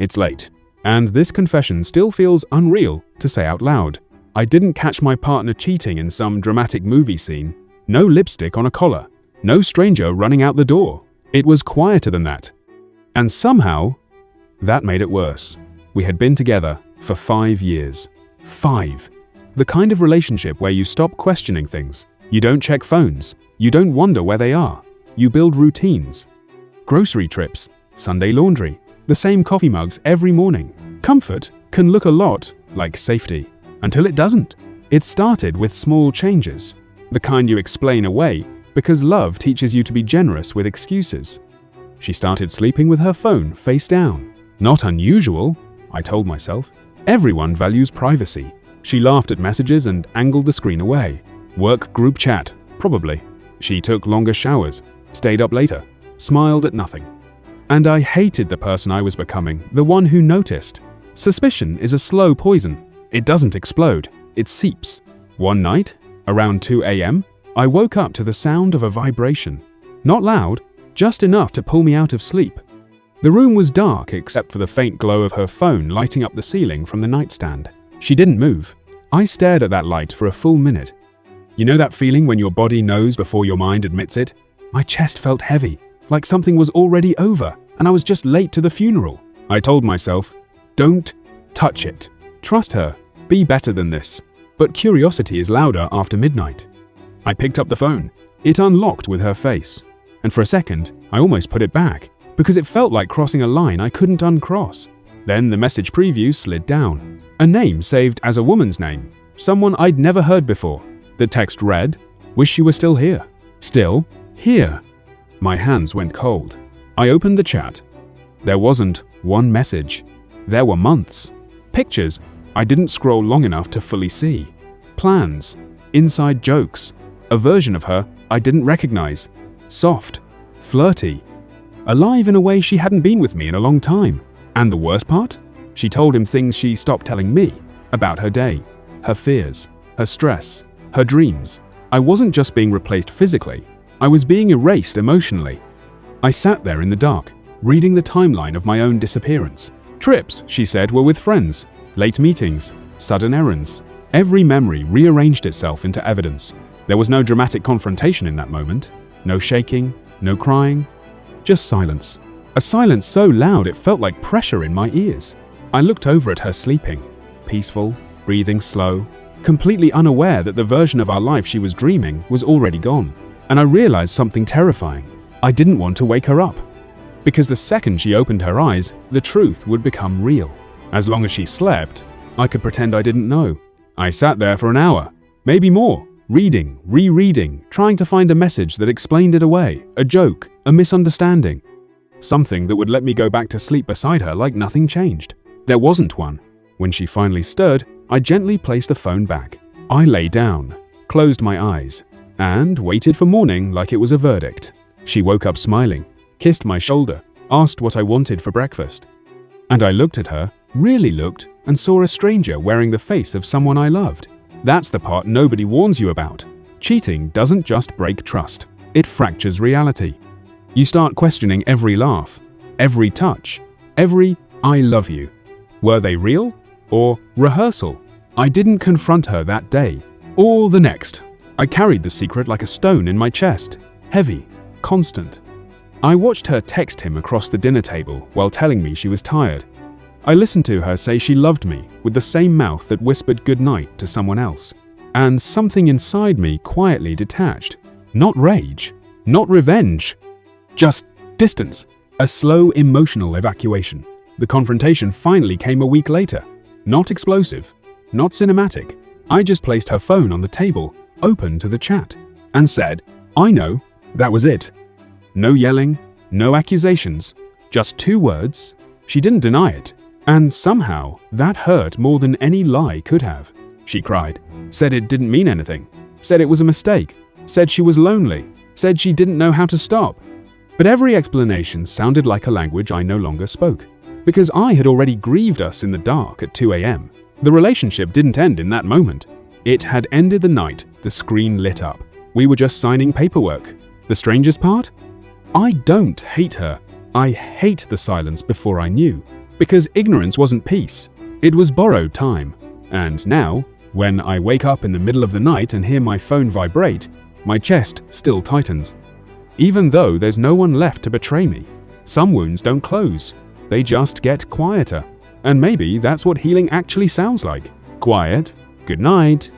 It's late, and this confession still feels unreal to say out loud. I didn't catch my partner cheating in some dramatic movie scene. No lipstick on a collar. No stranger running out the door. It was quieter than that. And somehow, that made it worse. We had been together for 5 years. 5. The kind of relationship where you stop questioning things. You don't check phones. You don't wonder where they are. You build routines. Grocery trips, Sunday laundry, the same coffee mugs every morning. Comfort can look a lot like safety, until it doesn't. It started with small changes, the kind you explain away because love teaches you to be generous with excuses. She started sleeping with her phone face down. Not unusual, I told myself. Everyone values privacy. She laughed at messages and angled the screen away. Work group chat, probably. She took longer showers, stayed up later, smiled at nothing. And I hated the person I was becoming, the one who noticed. Suspicion is a slow poison. It doesn't explode, it seeps. One night, around 2 a.m., I woke up to the sound of a vibration. Not loud, just enough to pull me out of sleep. The room was dark except for the faint glow of her phone lighting up the ceiling from the nightstand. She didn't move. I stared at that light for a full minute. You know that feeling when your body knows before your mind admits it? My chest felt heavy, like something was already over, and I was just late to the funeral. I told myself, don't touch it. Trust her. Be better than this. But curiosity is louder after midnight. I picked up the phone. It unlocked with her face. And for a second, I almost put it back, because it felt like crossing a line I couldn't uncross. Then the message preview slid down. A name saved as a woman's name. Someone I'd never heard before. The text read, "Wish you were still here." Still here. My hands went cold. I opened the chat. There wasn't one message. There were months. Pictures I didn't scroll long enough to fully see. Plans. Inside jokes. A version of her I didn't recognize. Soft. Flirty. Alive in a way she hadn't been with me in a long time. And the worst part? She told him things she stopped telling me. About her day. Her fears. Her stress. Her dreams. I wasn't just being replaced physically. I was being erased emotionally. I sat there in the dark, reading the timeline of my own disappearance. Trips, she said, were with friends. Late meetings. Sudden errands. Every memory rearranged itself into evidence. There was no dramatic confrontation in that moment. No shaking. No crying. Just silence. A silence so loud it felt like pressure in my ears. I looked over at her sleeping. Peaceful. Breathing slow. Completely unaware that the version of our life she was dreaming was already gone. And I realized something terrifying. I didn't want to wake her up. Because the second she opened her eyes, the truth would become real. As long as she slept, I could pretend I didn't know. I sat there for an hour, maybe more, reading, rereading, trying to find a message that explained it away, a joke, a misunderstanding. Something that would let me go back to sleep beside her like nothing changed. There wasn't one. When she finally stirred, I gently placed the phone back. I lay down, closed my eyes, and waited for morning like it was a verdict. She woke up smiling, kissed my shoulder, asked what I wanted for breakfast. And I looked at her, really looked, and saw a stranger wearing the face of someone I loved. That's the part nobody warns you about. Cheating doesn't just break trust. It fractures reality. You start questioning every laugh, every touch, every "I love you." Were they real? Or rehearsal? I didn't confront her that day, or the next. I carried the secret like a stone in my chest, heavy, constant. I watched her text him across the dinner table while telling me she was tired. I listened to her say she loved me with the same mouth that whispered goodnight to someone else. And something inside me quietly detached. Not rage, not revenge, just distance. A slow emotional evacuation. The confrontation finally came a week later. Not explosive, not cinematic. I just placed her phone on the table, open to the chat, and said, "I know." That was it. No yelling, no accusations, just 2 words. She didn't deny it, and somehow that hurt more than any lie could have. She cried, said it didn't mean anything, said it was a mistake, said she was lonely, said she didn't know how to stop. But every explanation sounded like a language I no longer spoke. Because I had already grieved us in the dark at 2 a.m. The relationship didn't end in that moment. It had ended the night the screen lit up. We were just signing paperwork. The strangest part? I don't hate her. I hate the silence before I knew. Because ignorance wasn't peace, it was borrowed time. And now, when I wake up in the middle of the night and hear my phone vibrate, my chest still tightens. Even though there's no one left to betray me, some wounds don't close, they just get quieter. And maybe that's what healing actually sounds like. Quiet, good night,